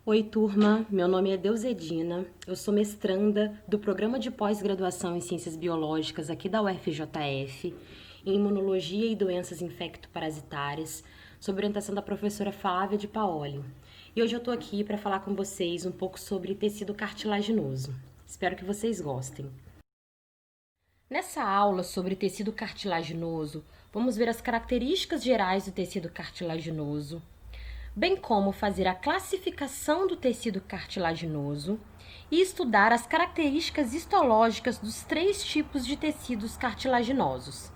Oi, turma. Meu nome é Deuzedina. Eu sou mestranda do Programa de Pós-Graduação em Ciências Biológicas aqui da UFJF, em Imunologia e Doenças Infecto-Parasitárias, sob orientação da professora Flávia de Paoli. E hoje eu tô aqui para falar com vocês um pouco sobre tecido cartilaginoso. Espero que vocês gostem. Nessa aula sobre tecido cartilaginoso, vamos ver as características gerais do tecido cartilaginoso, bem como fazer a classificação do tecido cartilaginoso e estudar as características histológicas dos três tipos de tecidos cartilaginosos.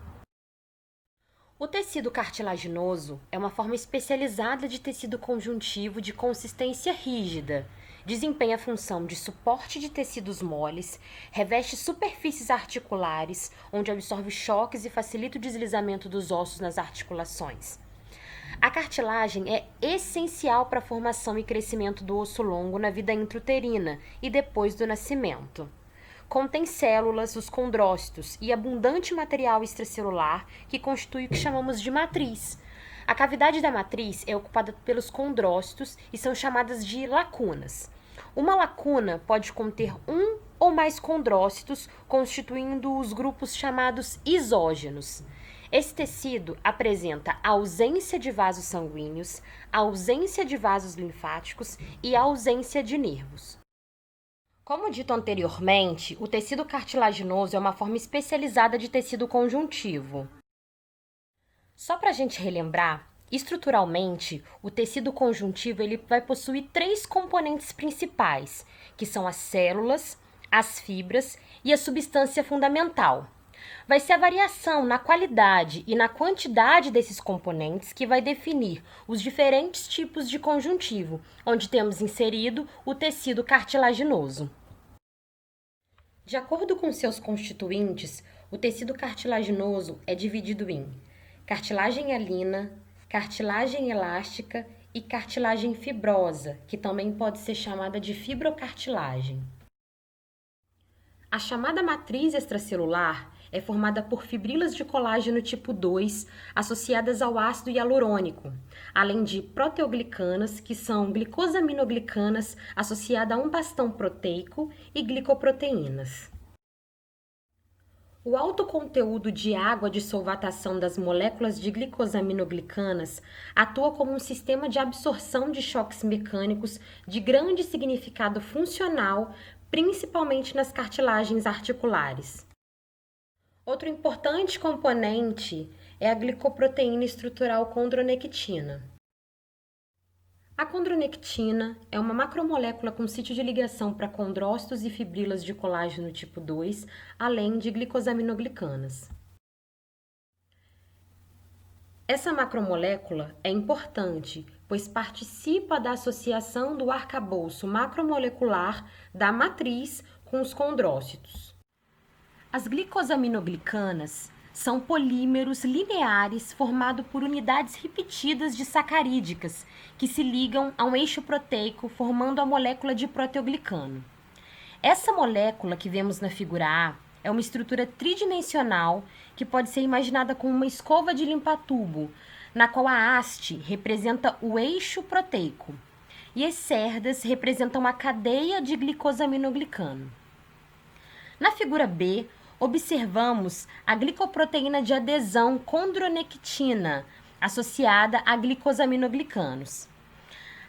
O tecido cartilaginoso é uma forma especializada de tecido conjuntivo de consistência rígida, desempenha a função de suporte de tecidos moles, reveste superfícies articulares, onde absorve choques e facilita o deslizamento dos ossos nas articulações. A cartilagem é essencial para a formação e crescimento do osso longo na vida intrauterina e depois do nascimento. Contém células, os condrócitos, e abundante material extracelular que constitui o que chamamos de matriz. A cavidade da matriz é ocupada pelos condrócitos e são chamadas de lacunas. Uma lacuna pode conter um ou mais condrócitos, constituindo os grupos chamados isógenos. Esse tecido apresenta ausência de vasos sanguíneos, ausência de vasos linfáticos e ausência de nervos. Como dito anteriormente, o tecido cartilaginoso é uma forma especializada de tecido conjuntivo. Só para a gente relembrar, estruturalmente, o tecido conjuntivo ele vai possuir três componentes principais, que são as células, as fibras e a substância fundamental. Vai ser a variação na qualidade e na quantidade desses componentes que vai definir os diferentes tipos de conjuntivo, onde temos inserido o tecido cartilaginoso. De acordo com seus constituintes, o tecido cartilaginoso é dividido em cartilagem hialina, cartilagem elástica e cartilagem fibrosa, que também pode ser chamada de fibrocartilagem. A chamada matriz extracelular é formada por fibrilas de colágeno tipo 2 associadas ao ácido hialurônico, além de proteoglicanas, que são glicosaminoglicanas associadas a um bastão proteico e glicoproteínas. O alto conteúdo de água de solvatação das moléculas de glicosaminoglicanas atua como um sistema de absorção de choques mecânicos de grande significado funcional, principalmente nas cartilagens articulares. Outro importante componente é a glicoproteína estrutural condronectina. A condronectina é uma macromolécula com sítio de ligação para condrócitos e fibrilas de colágeno tipo 2, além de glicosaminoglicanas. Essa macromolécula é importante, pois participa da associação do arcabouço macromolecular da matriz com os condrócitos. As glicosaminoglicanas são polímeros lineares formados por unidades repetidas de sacarídicas que se ligam a um eixo proteico formando a molécula de proteoglicano. Essa molécula que vemos na figura A é uma estrutura tridimensional que pode ser imaginada como uma escova de limpar-tubo, na qual a haste representa o eixo proteico e as cerdas representam a cadeia de glicosaminoglicano. Na figura B, observamos a glicoproteína de adesão condronectina, associada a glicosaminoglicanos.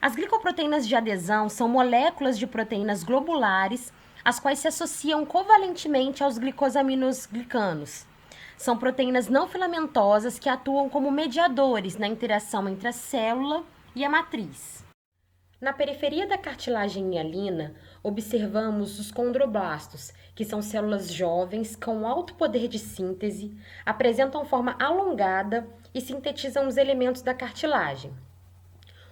As glicoproteínas de adesão são moléculas de proteínas globulares, as quais se associam covalentemente aos glicosaminoglicanos. São proteínas não filamentosas que atuam como mediadores na interação entre a célula e a matriz. Na periferia da cartilagem hialina, observamos os condroblastos, que são células jovens com alto poder de síntese, apresentam forma alongada e sintetizam os elementos da cartilagem.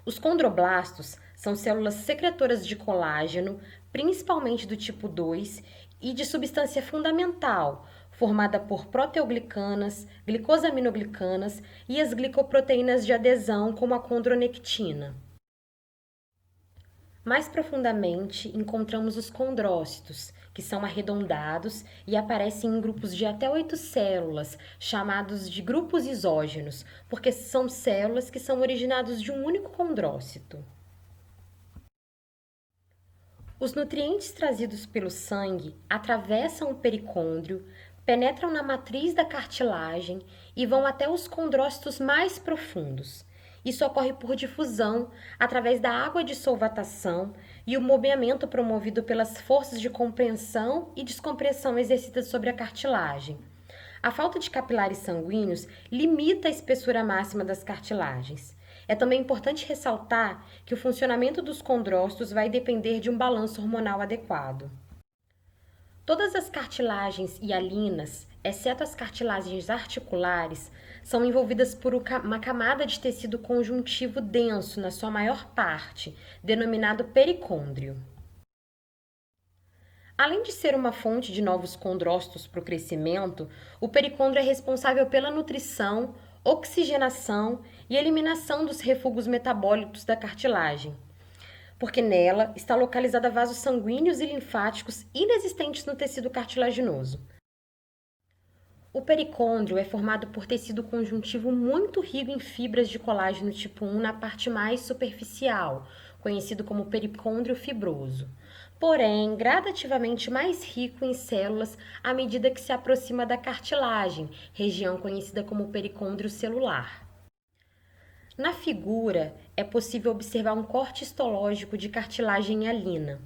Os condroblastos são células secretoras de colágeno, principalmente do tipo 2, e de substância fundamental, formada por proteoglicanas, glicosaminoglicanas e as glicoproteínas de adesão, como a condronectina. Mais profundamente, encontramos os condrócitos, que são arredondados e aparecem em grupos de até 8 células, chamados de grupos isógenos, porque são células que são originadas de um único condrócito. Os nutrientes trazidos pelo sangue atravessam o pericôndrio, penetram na matriz da cartilagem e vão até os condrócitos mais profundos. Isso ocorre por difusão, através da água de solvatação e o mobiliamento promovido pelas forças de compreensão e descompressão exercidas sobre a cartilagem. A falta de capilares sanguíneos limita a espessura máxima das cartilagens. É também importante ressaltar que o funcionamento dos condrócitos vai depender de um balanço hormonal adequado. Todas as cartilagens hialinas, exceto as cartilagens articulares, são envolvidas por uma camada de tecido conjuntivo denso na sua maior parte, denominado pericôndrio. Além de ser uma fonte de novos condrócitos para o crescimento, o pericôndrio é responsável pela nutrição, oxigenação e eliminação dos refugos metabólicos da cartilagem, porque nela está localizada vasos sanguíneos e linfáticos inexistentes no tecido cartilaginoso. O pericôndrio é formado por tecido conjuntivo muito rico em fibras de colágeno tipo 1 na parte mais superficial, conhecido como pericôndrio fibroso, porém gradativamente mais rico em células à medida que se aproxima da cartilagem, região conhecida como pericôndrio celular. Na figura, é possível observar um corte histológico de cartilagem hialina.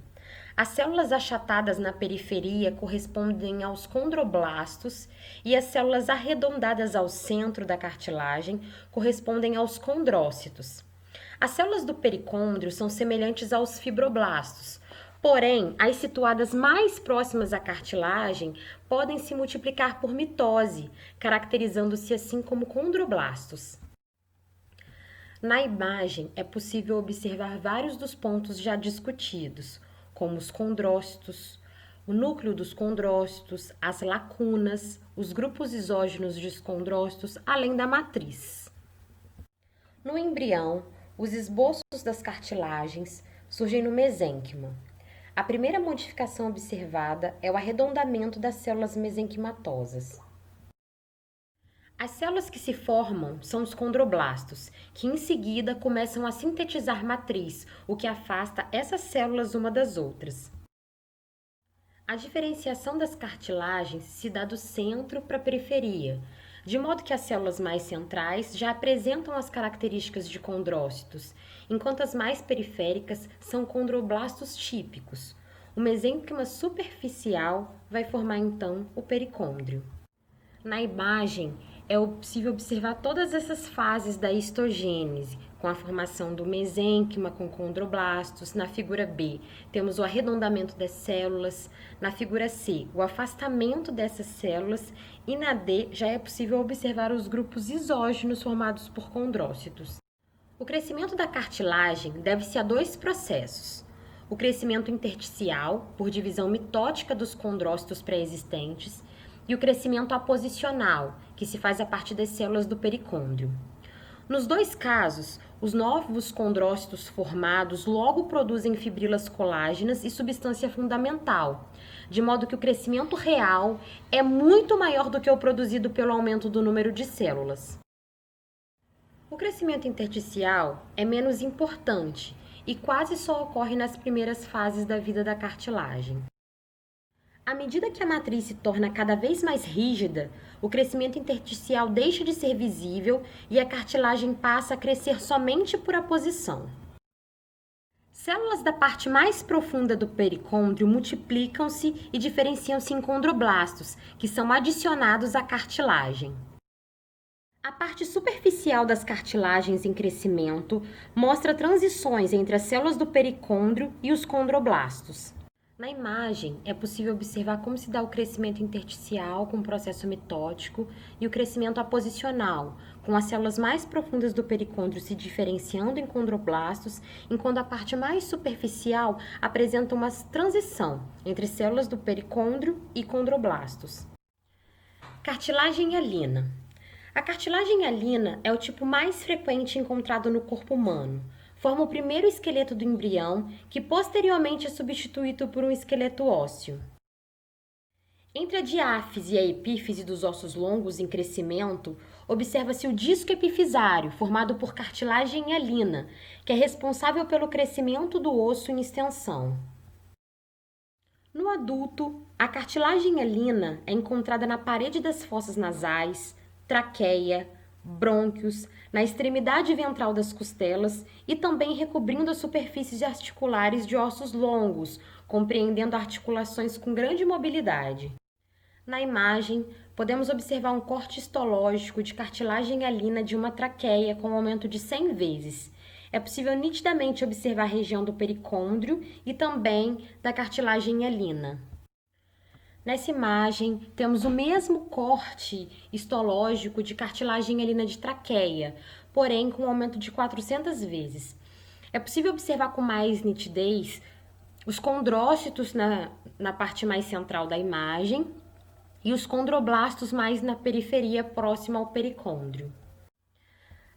As células achatadas na periferia correspondem aos condroblastos e as células arredondadas ao centro da cartilagem correspondem aos condrócitos. As células do pericôndrio são semelhantes aos fibroblastos, porém, as situadas mais próximas à cartilagem podem se multiplicar por mitose, caracterizando-se assim como condroblastos. Na imagem, é possível observar vários dos pontos já discutidos, como os condrócitos, o núcleo dos condrócitos, as lacunas, os grupos isógenos dos condrócitos, além da matriz. No embrião, os esboços das cartilagens surgem no mesênquima. A primeira modificação observada é o arredondamento das células mesenquimatosas. As células que se formam são os condroblastos, que em seguida começam a sintetizar matriz, o que afasta essas células uma das outras. A diferenciação das cartilagens se dá do centro para a periferia, de modo que as células mais centrais já apresentam as características de condrócitos, enquanto as mais periféricas são condroblastos típicos. O mesênquima superficial vai formar então o pericôndrio. Na imagem, é possível observar todas essas fases da histogênese, com a formação do mesênquima com condroblastos. Na figura B, temos o arredondamento das células. Na figura C, o afastamento dessas células. E na D, já é possível observar os grupos isógenos formados por condrócitos. O crescimento da cartilagem deve-se a dois processos. O crescimento intersticial, por divisão mitótica dos condrócitos pré-existentes, e o crescimento aposicional, que se faz a partir das células do pericôndrio. Nos dois casos, os novos condrócitos formados logo produzem fibrilas colágenas e substância fundamental, de modo que o crescimento real é muito maior do que o produzido pelo aumento do número de células. O crescimento intersticial é menos importante e quase só ocorre nas primeiras fases da vida da cartilagem. À medida que a matriz se torna cada vez mais rígida, o crescimento intersticial deixa de ser visível e a cartilagem passa a crescer somente por aposição. Células da parte mais profunda do pericôndrio multiplicam-se e diferenciam-se em condroblastos, que são adicionados à cartilagem. A parte superficial das cartilagens em crescimento mostra transições entre as células do pericôndrio e os condroblastos. Na imagem, é possível observar como se dá o crescimento intersticial com o processo mitótico e o crescimento aposicional, com as células mais profundas do pericôndrio se diferenciando em condroblastos, enquanto a parte mais superficial apresenta uma transição entre células do pericôndrio e condroblastos. Cartilagem hialina. A cartilagem hialina é o tipo mais frequente encontrado no corpo humano. Forma o primeiro esqueleto do embrião, que posteriormente é substituído por um esqueleto ósseo. Entre a diáfise e a epífise dos ossos longos em crescimento, observa-se o disco epifisário, formado por cartilagem hialina, que é responsável pelo crescimento do osso em extensão. No adulto, a cartilagem hialina é encontrada na parede das fossas nasais, traqueia, brônquios, na extremidade ventral das costelas e também recobrindo as superfícies articulares de ossos longos, compreendendo articulações com grande mobilidade. Na imagem, podemos observar um corte histológico de cartilagem hialina de uma traqueia com aumento de 100 vezes. É possível nitidamente observar a região do pericôndrio e também da cartilagem hialina. Nessa imagem, temos o mesmo corte histológico de cartilagem hialina de traqueia, porém com um aumento de 400 vezes. É possível observar com mais nitidez os condrócitos na parte mais central da imagem e os condroblastos mais na periferia próxima ao pericôndrio.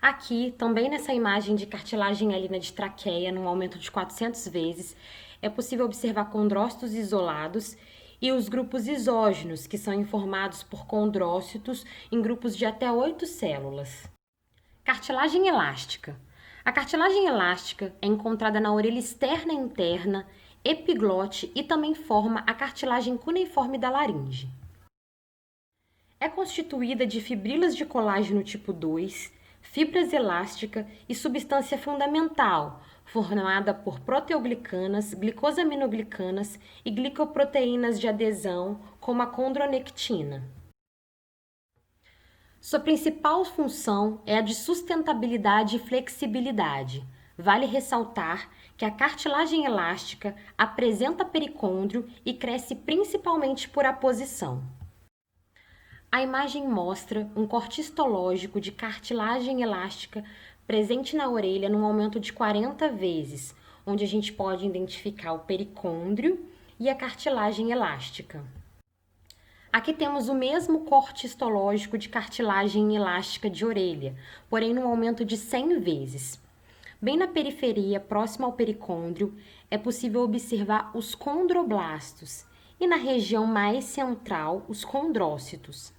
Aqui, também nessa imagem de cartilagem hialina de traqueia, num aumento de 400 vezes, é possível observar condrócitos isolados e os grupos isógenos, que são informados por condrócitos em grupos de até 8 células. Cartilagem elástica. A cartilagem elástica é encontrada na orelha externa e interna, epiglote e também forma a cartilagem cuneiforme da laringe. É constituída de fibrilas de colágeno tipo 2, fibras elásticas e substância fundamental, formada por proteoglicanas, glicosaminoglicanas e glicoproteínas de adesão, como a condronectina. Sua principal função é a de sustentabilidade e flexibilidade. Vale ressaltar que a cartilagem elástica apresenta pericôndrio e cresce principalmente por aposição. A imagem mostra um corte histológico de cartilagem elástica presente na orelha num aumento de 40 vezes, onde a gente pode identificar o pericôndrio e a cartilagem elástica. Aqui temos o mesmo corte histológico de cartilagem elástica de orelha, porém num aumento de 100 vezes. Bem na periferia, próximo ao pericôndrio, é possível observar os condroblastos e na região mais central, os condrócitos.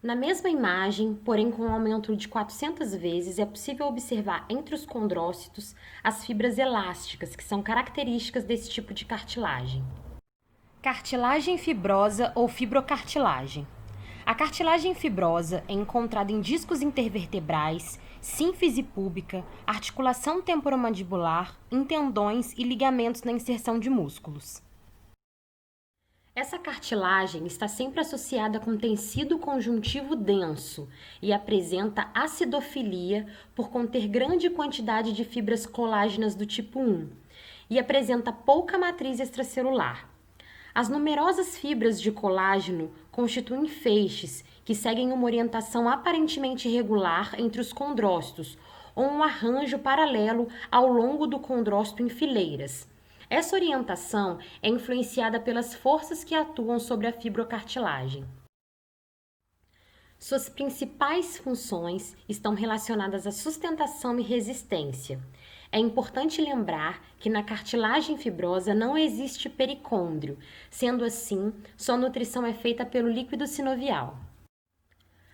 Na mesma imagem, porém com um aumento de 400 vezes, é possível observar entre os condrócitos as fibras elásticas, que são características desse tipo de cartilagem. Cartilagem fibrosa ou fibrocartilagem. A cartilagem fibrosa é encontrada em discos intervertebrais, sínfise púbica, articulação temporomandibular, em tendões e ligamentos na inserção de músculos. Essa cartilagem está sempre associada com tecido conjuntivo denso e apresenta acidofilia por conter grande quantidade de fibras colágenas do tipo 1 e apresenta pouca matriz extracelular. As numerosas fibras de colágeno constituem feixes que seguem uma orientação aparentemente regular entre os condrócitos ou um arranjo paralelo ao longo do condrócito em fileiras. Essa orientação é influenciada pelas forças que atuam sobre a fibrocartilagem. Suas principais funções estão relacionadas à sustentação e resistência. É importante lembrar que na cartilagem fibrosa não existe pericôndrio, sendo assim, sua nutrição é feita pelo líquido sinovial.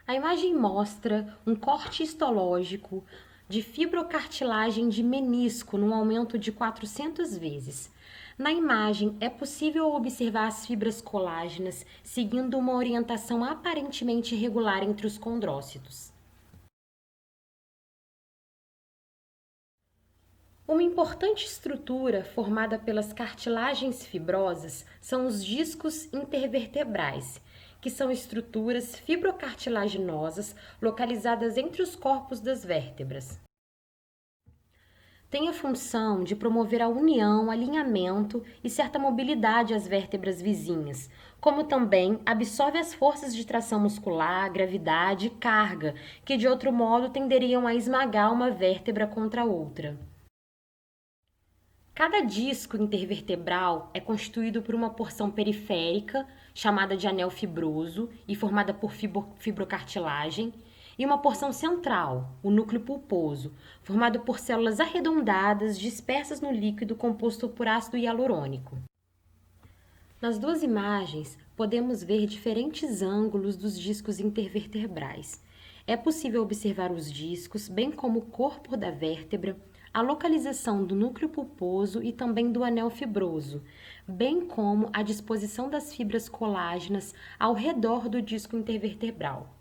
A imagem mostra um corte histológico de fibrocartilagem de menisco num aumento de 400 vezes. Na imagem, é possível observar as fibras colágenas seguindo uma orientação aparentemente irregular entre os condrócitos. Uma importante estrutura formada pelas cartilagens fibrosas são os discos intervertebrais, que são estruturas fibrocartilaginosas localizadas entre os corpos das vértebras. Tem a função de promover a união, alinhamento e certa mobilidade às vértebras vizinhas, como também absorve as forças de tração muscular, gravidade e carga, que de outro modo tenderiam a esmagar uma vértebra contra a outra. Cada disco intervertebral é constituído por uma porção periférica, chamada de anel fibroso e formada por fibrocartilagem, e uma porção central, o núcleo pulposo, formado por células arredondadas dispersas no líquido composto por ácido hialurônico. Nas duas imagens, podemos ver diferentes ângulos dos discos intervertebrais. É possível observar os discos, bem como o corpo da vértebra, a localização do núcleo pulposo e também do anel fibroso, bem como a disposição das fibras colágenas ao redor do disco intervertebral.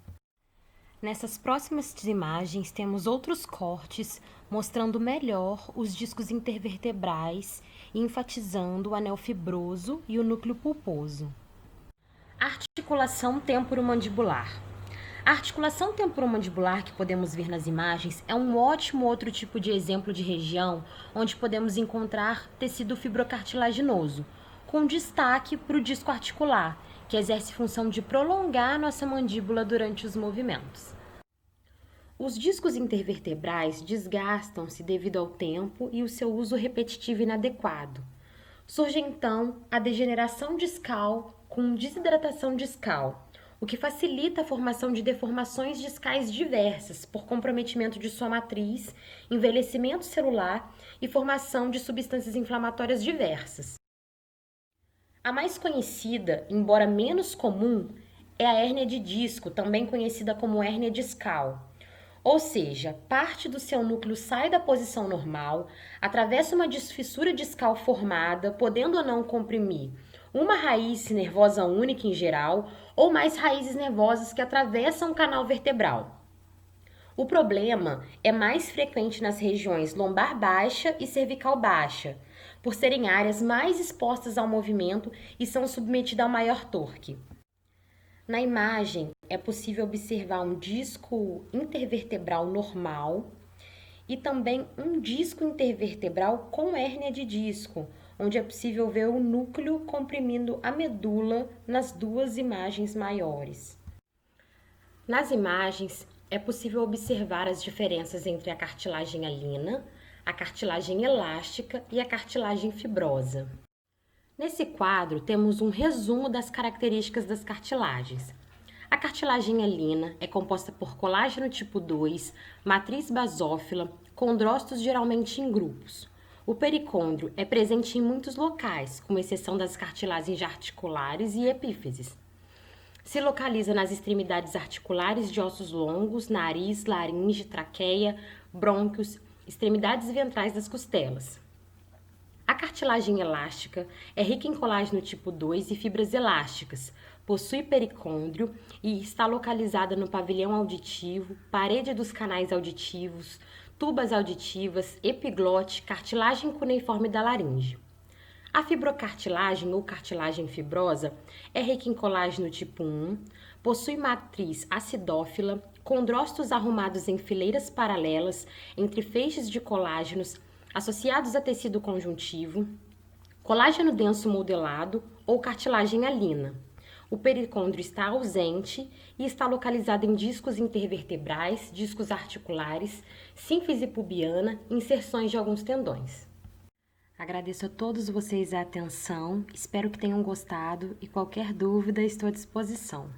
Nessas próximas imagens temos outros cortes mostrando melhor os discos intervertebrais e enfatizando o anel fibroso e o núcleo pulposo. Articulação temporomandibular. A articulação temporomandibular que podemos ver nas imagens é um ótimo outro tipo de exemplo de região onde podemos encontrar tecido fibrocartilaginoso, com destaque para o disco articular, que exerce função de prolongar nossa mandíbula durante os movimentos. Os discos intervertebrais desgastam-se devido ao tempo e o seu uso repetitivo inadequado. Surge então a degeneração discal com desidratação discal, o que facilita a formação de deformações discais diversas por comprometimento de sua matriz, envelhecimento celular e formação de substâncias inflamatórias diversas. A mais conhecida, embora menos comum, é a hérnia de disco, também conhecida como hérnia discal. Ou seja, parte do seu núcleo sai da posição normal, atravessa uma fissura discal formada, podendo ou não comprimir uma raiz nervosa única em geral, ou mais raízes nervosas que atravessam o canal vertebral. O problema é mais frequente nas regiões lombar baixa e cervical baixa, por serem áreas mais expostas ao movimento e são submetidas ao maior torque. Na imagem, é possível observar um disco intervertebral normal e também um disco intervertebral com hérnia de disco, onde é possível ver o núcleo comprimindo a medula nas duas imagens maiores. Nas imagens, é possível observar as diferenças entre a cartilagem alina, a cartilagem elástica e a cartilagem fibrosa. Nesse quadro, temos um resumo das características das cartilagens. A cartilagem alina é composta por colágeno tipo 2, matriz basófila, condrócitos geralmente em grupos. O pericôndrio é presente em muitos locais, com exceção das cartilagens articulares e epífises. Se localiza nas extremidades articulares de ossos longos, nariz, laringe, traqueia, brônquios, extremidades ventrais das costelas. A cartilagem elástica é rica em colágeno tipo 2 e fibras elásticas, possui pericôndrio e está localizada no pavilhão auditivo, parede dos canais auditivos, tubas auditivas, epiglote, cartilagem cuneiforme da laringe. A fibrocartilagem ou cartilagem fibrosa é rica em colágeno tipo 1, possui matriz acidófila, condrócitos arrumados em fileiras paralelas entre feixes de colágenos associados a tecido conjuntivo, colágeno denso modelado ou cartilagem alina. O pericôndrio está ausente e está localizado em discos intervertebrais, discos articulares, sínfise pubiana e inserções de alguns tendões. Agradeço a todos vocês a atenção, espero que tenham gostado e qualquer dúvida estou à disposição.